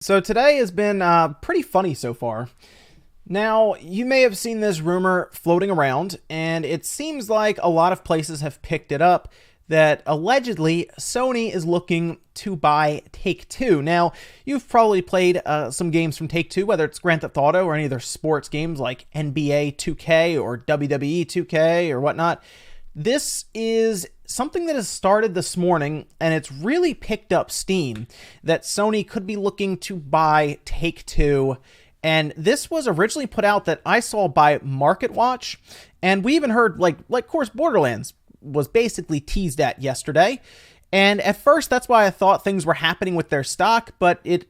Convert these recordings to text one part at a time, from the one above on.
So today has been pretty funny so far. Now, you may have seen this rumor floating around, and it seems like a lot of places have picked it up that allegedly Sony is looking to buy Take-Two. Now, you've probably played some games from Take-Two, whether it's Grand Theft Auto or any of their sports games like NBA 2K or WWE 2K or whatnot. This is something that has started this morning, and it's really picked up steam that Sony could be looking to buy Take-Two. And this was originally put out that I saw by MarketWatch, and we even heard of course, Borderlands was basically teased at yesterday. And at first, that's why I thought things were happening with their stock, but it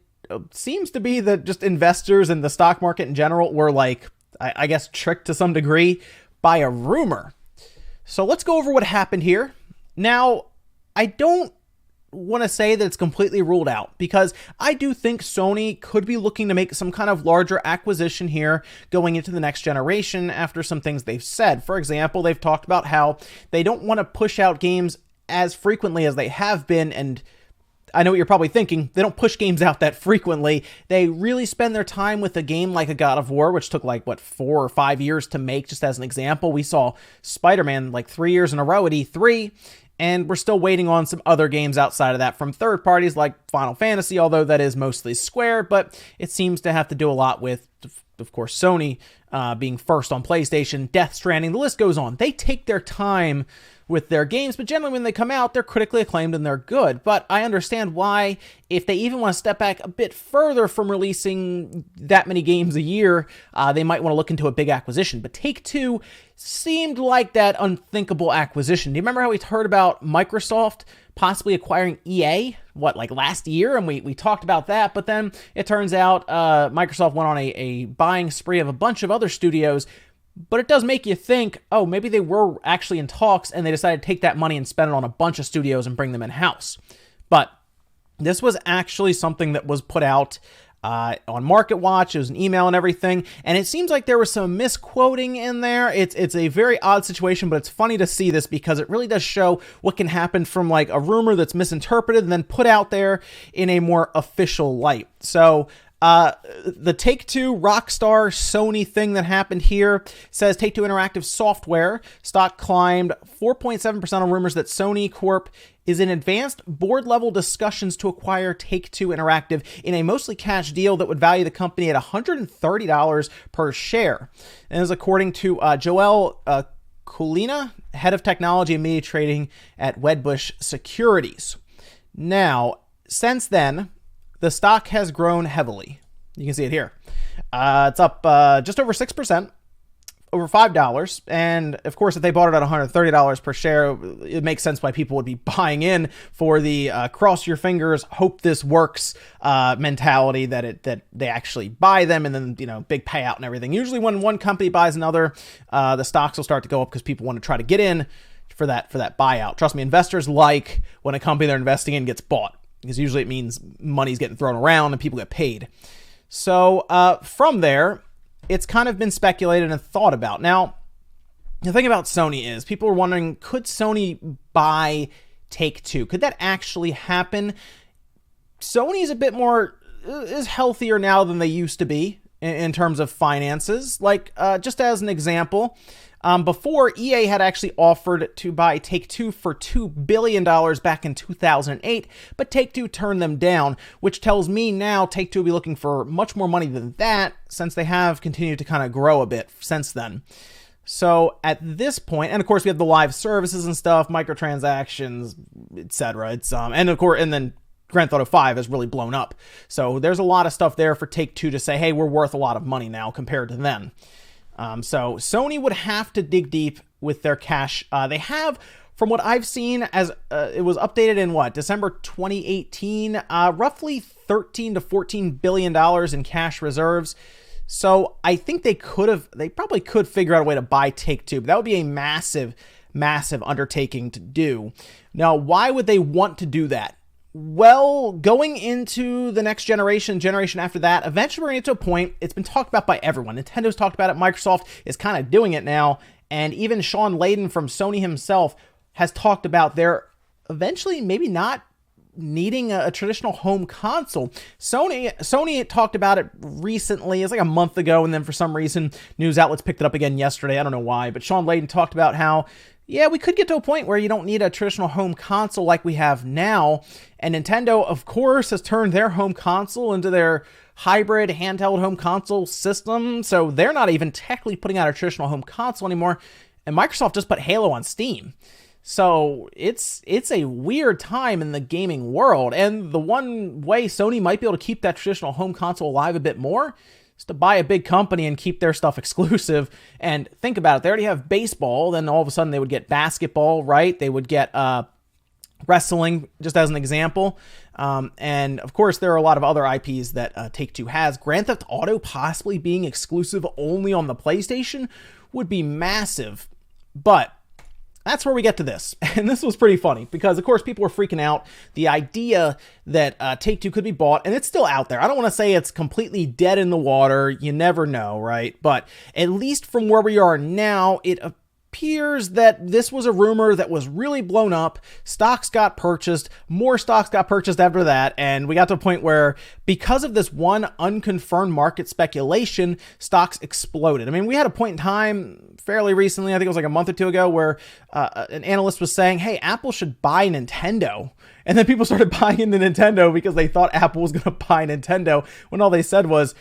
seems to be that just investors and the stock market in general were I guess, tricked to some degree by a rumor. So let's go over what happened here. Now, I don't want to say that it's completely ruled out because I do think Sony could be looking to make some kind of larger acquisition here going into the next generation after some things they've said. For example, they've talked about how they don't want to push out games as frequently as they have been, and I know what you're probably thinking. They don't push games out that frequently. They really spend their time with a game like a God of War, which took 4 or 5 years to make, just as an example. We saw Spider-Man 3 years in a row at E3, and we're still waiting on some other games outside of that from third parties like Final Fantasy, although that is mostly Square, but it seems to have to do a lot with, of course, Sony being first on PlayStation, Death Stranding, the list goes on. They take their time with their games, but generally when they come out, they're critically acclaimed and they're good. But I understand why, if they even want to step back a bit further from releasing that many games a year, they might want to look into a big acquisition. But Take-Two seemed like that unthinkable acquisition. Do you remember how we heard about Microsoft possibly acquiring EA, last year? And we talked about that, but then it turns out Microsoft went on a buying spree of a bunch of other studios. But it does make you think, oh, maybe they were actually in talks and they decided to take that money and spend it on a bunch of studios and bring them in-house. But this was actually something that was put out on MarketWatch. It was an email and everything. And it seems like there was some misquoting in there. It's a very odd situation, but it's funny to see this because it really does show what can happen from a rumor that's misinterpreted and then put out there in a more official light. So the Take-Two Rockstar Sony thing that happened here says Take-Two Interactive Software stock climbed 4.7% on rumors that Sony Corp is in advanced board-level discussions to acquire Take-Two Interactive in a mostly cash deal that would value the company at $130 per share. And as according to Joel Kulina, head of technology and media trading at Wedbush Securities. Now, since then, the stock has grown heavily. You can see it here. It's up just over 6%, over $5. And of course, if they bought it at $130 per share, it makes sense why people would be buying in for the cross your fingers, hope this works mentality that they actually buy them and then, big payout and everything. Usually when one company buys another, the stocks will start to go up because people want to try to get in for that buyout. Trust me, investors like when a company they're investing in gets bought, because usually it means money's getting thrown around and people get paid. So from there, it's kind of been speculated and thought about. Now, the thing about Sony is people are wondering, could Sony buy Take-Two? Could that actually happen? Sony's a bit more, is healthier now than they used to be in terms of finances. Just as an example, before, EA had actually offered to buy Take-Two for $2 billion back in 2008, but Take-Two turned them down, which tells me now Take-Two will be looking for much more money than that, since they have continued to kind of grow a bit since then. So at this point, and of course we have the live services and stuff, microtransactions, etc. And then Grand Theft Auto 5 has really blown up. So there's a lot of stuff there for Take-Two to say, hey, we're worth a lot of money now compared to then. So Sony would have to dig deep with their cash. They have, from what I've seen, as it was updated in December 2018, roughly $13 to $14 billion in cash reserves. So I think they probably could figure out a way to buy Take-Two, but that would be a massive, massive undertaking to do. Now, why would they want to do that? Well, going into the next generation after that, eventually we're going to get to a point, it's been talked about by everyone. Nintendo's talked about it, Microsoft is kind of doing it now, and even Sean Layden from Sony himself has talked about their eventually maybe not needing a traditional home console. Sony talked about it recently. It's like a month ago, and then for some reason, news outlets picked it up again yesterday. I don't know why, but Sean Layden talked about how, yeah, we could get to a point where you don't need a traditional home console like we have now. And Nintendo, of course, has turned their home console into their hybrid handheld home console system. So they're not even technically putting out a traditional home console anymore. And Microsoft just put Halo on Steam. So it's a weird time in the gaming world. And the one way Sony might be able to keep that traditional home console alive a bit more is to buy a big company and keep their stuff exclusive. And think about it. They already have baseball. Then all of a sudden they would get basketball, right? They would get wrestling, just as an example. And of course, there are a lot of other IPs that Take-Two has. Grand Theft Auto possibly being exclusive only on the PlayStation would be massive. But that's where we get to this. And this was pretty funny because, of course, people were freaking out. The idea that Take-Two could be bought, and it's still out there. I don't want to say it's completely dead in the water. You never know, right? But at least from where we are now, it appears that this was a rumor that was really blown up. Stocks got purchased. More stocks got purchased after that. And we got to a point where, because of this one unconfirmed market speculation, stocks exploded. I mean, we had a point in time fairly recently, I think it was like a month or two ago, where an analyst was saying, hey, Apple should buy Nintendo. And then people started buying into Nintendo because they thought Apple was going to buy Nintendo, when all they said was,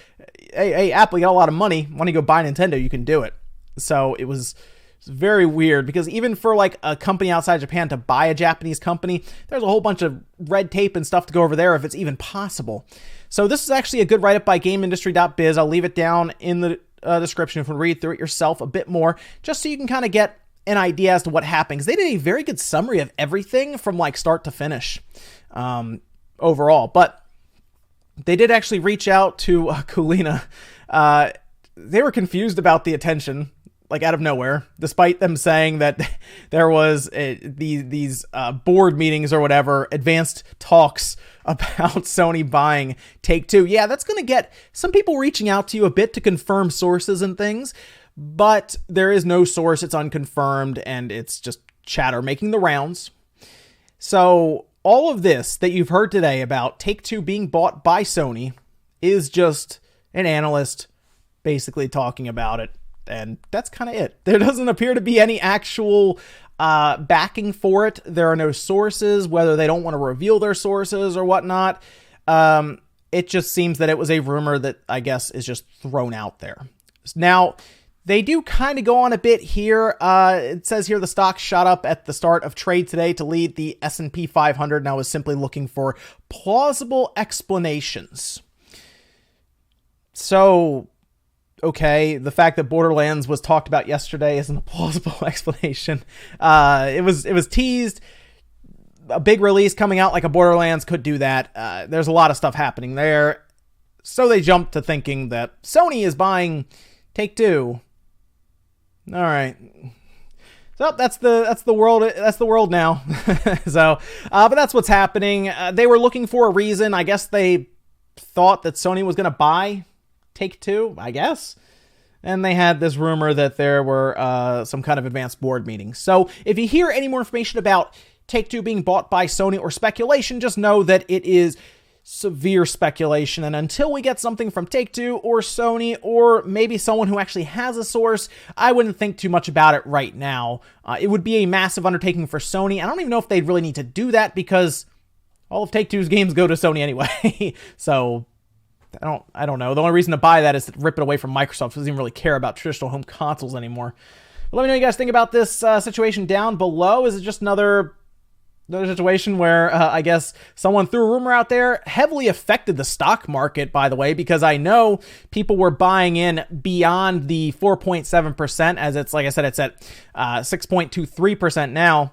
hey, Apple, you got a lot of money. Why don't you go buy Nintendo? You can do it. So it was very weird, because even for like a company outside Japan to buy a Japanese company, there's a whole bunch of red tape and stuff to go over there if it's even possible. So this is actually a good write-up by GameIndustry.biz. I'll leave it down in the description if you want to read through it yourself a bit more, just so you can kind of get an idea as to what happens. They did a very good summary of everything from like start to finish overall, but they did actually reach out to Kulina. They were confused about the attention, like out of nowhere, despite them saying that there was these board meetings or whatever, advanced talks about Sony buying Take-Two. Yeah, that's going to get some people reaching out to you a bit to confirm sources and things, but there is no source. It's unconfirmed, and it's just chatter making the rounds. So all of this that you've heard today about Take-Two being bought by Sony is just an analyst basically talking about it. And that's kind of it. There doesn't appear to be any actual backing for it. There are no sources, whether they don't want to reveal their sources or whatnot. It just seems that it was a rumor that, I guess, is just thrown out there. Now, they do kind of go on a bit here. It says here the stock shot up at the start of trade today to lead the S&P 500, and I was simply looking for plausible explanations. So, okay, the fact that Borderlands was talked about yesterday isn't a plausible explanation. It was teased. A big release coming out like a Borderlands could do that. There's a lot of stuff happening there. So they jumped to thinking that Sony is buying Take-Two. All right. So that's the world. That's the world now. So, but that's what's happening. They were looking for a reason. I guess they thought that Sony was going to buy Take-Two, I guess. And they had this rumor that there were some kind of advanced board meetings. So if you hear any more information about Take-Two being bought by Sony or speculation, just know that it is severe speculation. And until we get something from Take-Two or Sony or maybe someone who actually has a source, I wouldn't think too much about it right now. It would be a massive undertaking for Sony. I don't even know if they'd really need to do that, because all of Take-Two's games go to Sony anyway. So I don't know. The only reason to buy that is to rip it away from Microsoft, who doesn't even really care about traditional home consoles anymore. But let me know what you guys think about this situation down below. Is it just another situation where I guess someone threw a rumor out there? Heavily affected the stock market, by the way, because I know people were buying in beyond the 4.7%, as it's, like I said, it's at 6.23% now.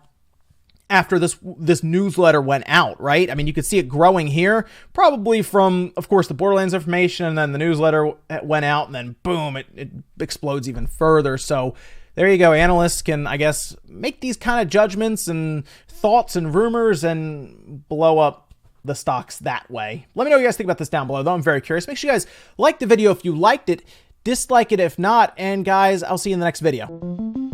After this newsletter went out, right? I mean, you could see it growing here, probably from, of course, the Borderlands information, and then the newsletter went out, and then boom, it explodes even further. So there you go. Analysts can, I guess, make these kind of judgments and thoughts and rumors and blow up the stocks that way. Let me know what you guys think about this down below, though. I'm very curious. Make sure you guys like the video if you liked it, dislike it if not, and guys, I'll see you in the next video.